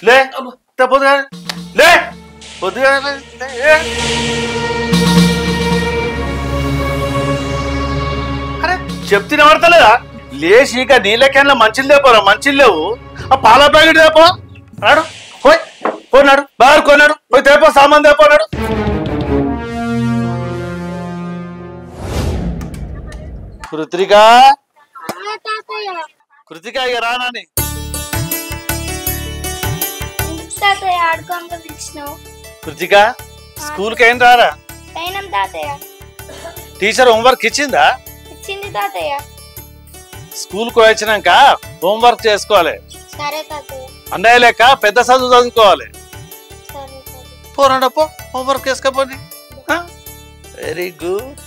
లే పొద్దుగా లే పొద్దుగా అరే చెప్తే పడతలేదా లేచి ఇక నీళ్ళ క్యాన్లో మంచిలు లేపోరా మంచిలు లేవు ఆ పాల ప్యాకెట్ తేపో నాడు పోయి పోనాడు బాగా కొన్నాడు పోయి తేపో సామాన్ తేపోనాడు కృతిక కృతిక ఇక రానాని కృతిక స్కూల్ కి ఏం రారా టీచర్ హోంవర్క్ ఇచ్చిందా స్కూల్ కు వచ్చినాక హోంవర్క్ చేసుకోవాలి అన్నయ్య లేక పెద్ద చదువు చదువుకోవాలి పోరాడ పో హోంవర్క్ చేసుకోపోని వెరీ గుడ్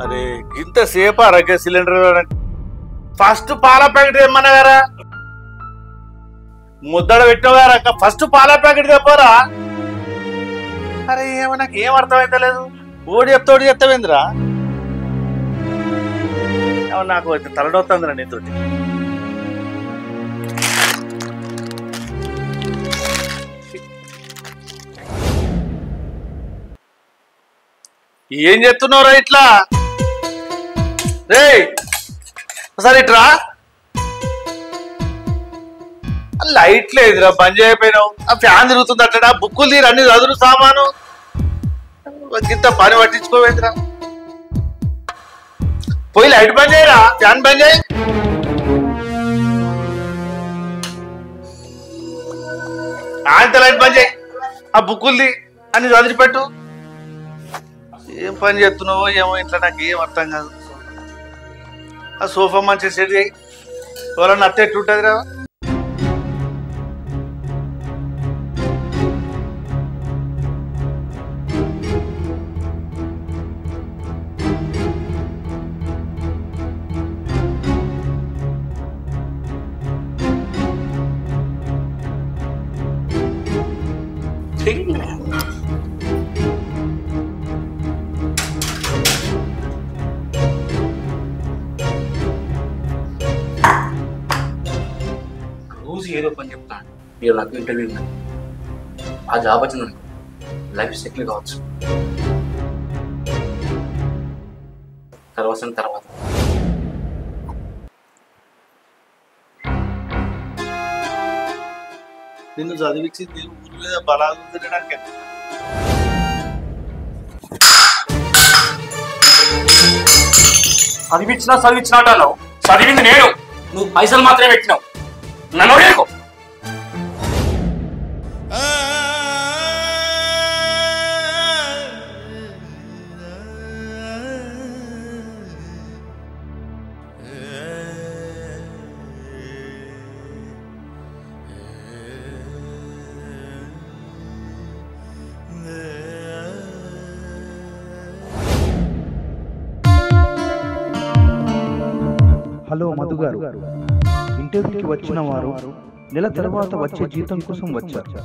అరే ఇంతసేపు ఆరోగ్య సిలిండర్ ఫస్ట్ పాల ప్యాకెట్ ఏమన్నా గారా ముద్దడ పెట్టావారా ఫస్ట్ పాల ప్యాకెట్ తెపోరా అరే ఏమో నాకు ఏం అర్థమైతే లేదు ఓడి చెప్తాడు చెప్తావేంద్రా నాకు తలడొస్తుందిరా నీతోటి ఏం చెప్తున్నావురా ఇట్లా రే ఒకసారి ఇట్రా లైట్ లేదురా బంద్ చేయకపోయినావు ఆ ఫ్యాన్ తిరుగుతుంది అట్లా బుక్కులు తీరు అన్ని చదువు సామాను ఇంత పని పట్టించుకోవేంద్రా పోయి లైట్ బంద్ చేయరా ఫ్యాన్ బంద్ చేయి అంత లైట్ బంద్ చేయి ఆ బుక్కులు అన్ని చదివిపెట్టు ఏం పని చేస్తున్నావో ఏమో ఇంట్లో నాకు ఏం అర్థం కాదు ఆ సోఫా మంచిగా సెట్ చేయి ఎవరన్నా అత్త ఎట్లుంటుంది రా ఏదో పని చెప్తాను మీరు నాకు ఇంటర్వ్యూ ఆ జాబ్ వచ్చిందనుకో లైఫ్ సెటిల్ కావచ్చు తర్వాత నిన్ను చదివించింది ఊరి మీద బలాలు తినడానికి చదివించినా అంటావు చదివింది నేను నువ్వు పైసలు మాత్రమే పెట్టినావు నన్ను అడగకు హలో మధు గారు ఇంటర్వ్యూకి వచ్చిన వారు నెల తర్వాత వచ్చే జీతం కోసం వచ్చారు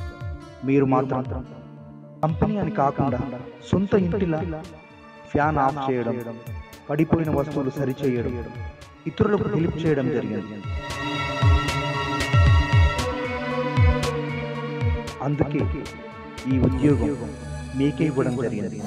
మీరు మాత్రం కంపెనీ అని కాకుండా సొంత ఇంటిలా ఫ్యాన్ ఆఫ్ చేయడం పడిపోయిన వస్తువులు సరిచేయడం ఇతరులకు హెల్ప్ చేయడం జరిగింది అందుకే ఈ ఉద్యోగం మీకే ఇవ్వడం జరిగింది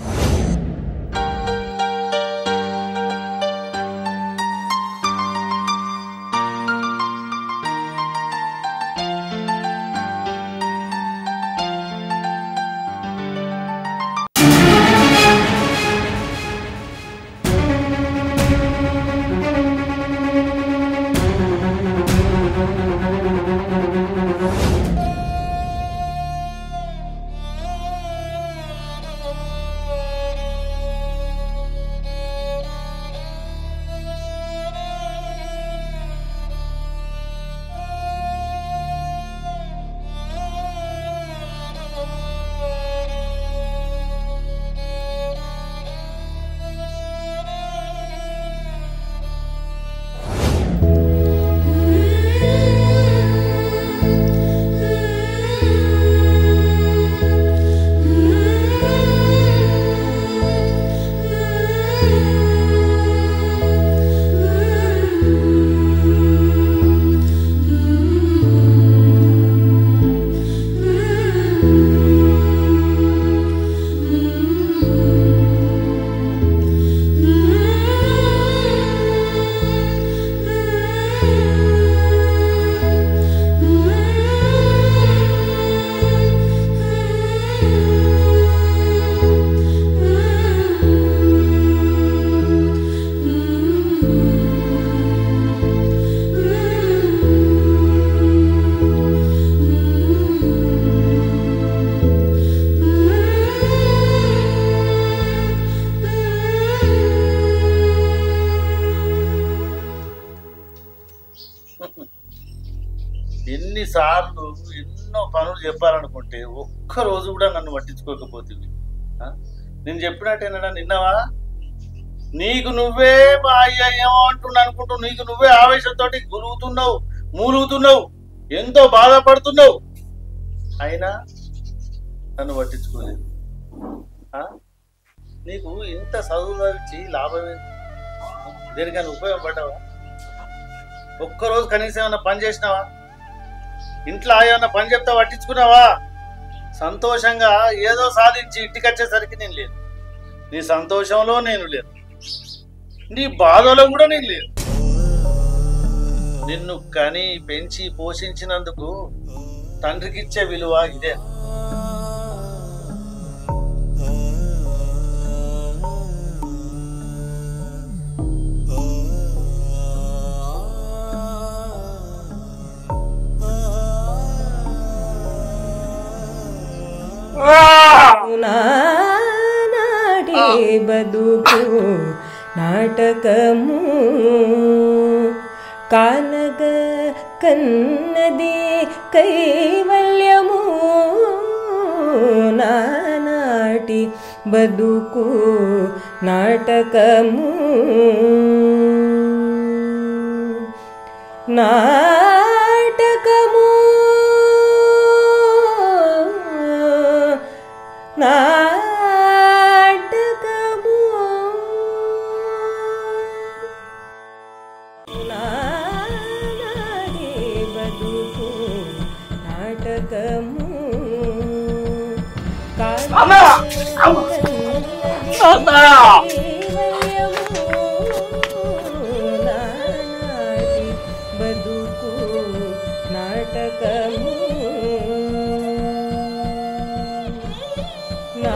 ఎన్నిసార్లు ఎన్నో పనులు చెప్పాలనుకుంటే ఒక్కరోజు కూడా నన్ను పట్టించుకోకపోతుంది. నేను చెప్పినట్టేనా నిన్నవా? నీకు నువ్వే మా అయ్య ఏమో అంటున్నా అనుకుంటూ నీకు నువ్వే ఆవేశంతో గురుగుతున్నావు, మూలుగుతున్నావు, ఎంతో బాధపడుతున్నావు. అయినా నన్ను పట్టించుకోలేదు. నీకు ఇంత చదువు ఇచ్చి లాభమే? దేనికైనా ఉపయోగపడ్డావా? ఒక్కరోజు కనీసం ఏమన్నా పని చేసినావా? ఇంట్లో ఏమన్నా పని చెప్తా పట్టించుకున్నావా? సంతోషంగా ఏదో సాధించి ఇంటికి వచ్చేసరికి నేను లేదు. నీ సంతోషంలో నేను లేదు, నీ బాధలో కూడా నేను లేదు. నిన్ను కని పెంచి పోషించినందుకు తండ్రికి ఇచ్చే విలువ ఇదే. నాడే బదుకు నాటకము కానగ కన్నది కైవల్యము. నానాటి బదుకు నాటకము నాటకము నాటకము నాడే బదుకు నాటకము నానాటి బదుకు నాటకము నా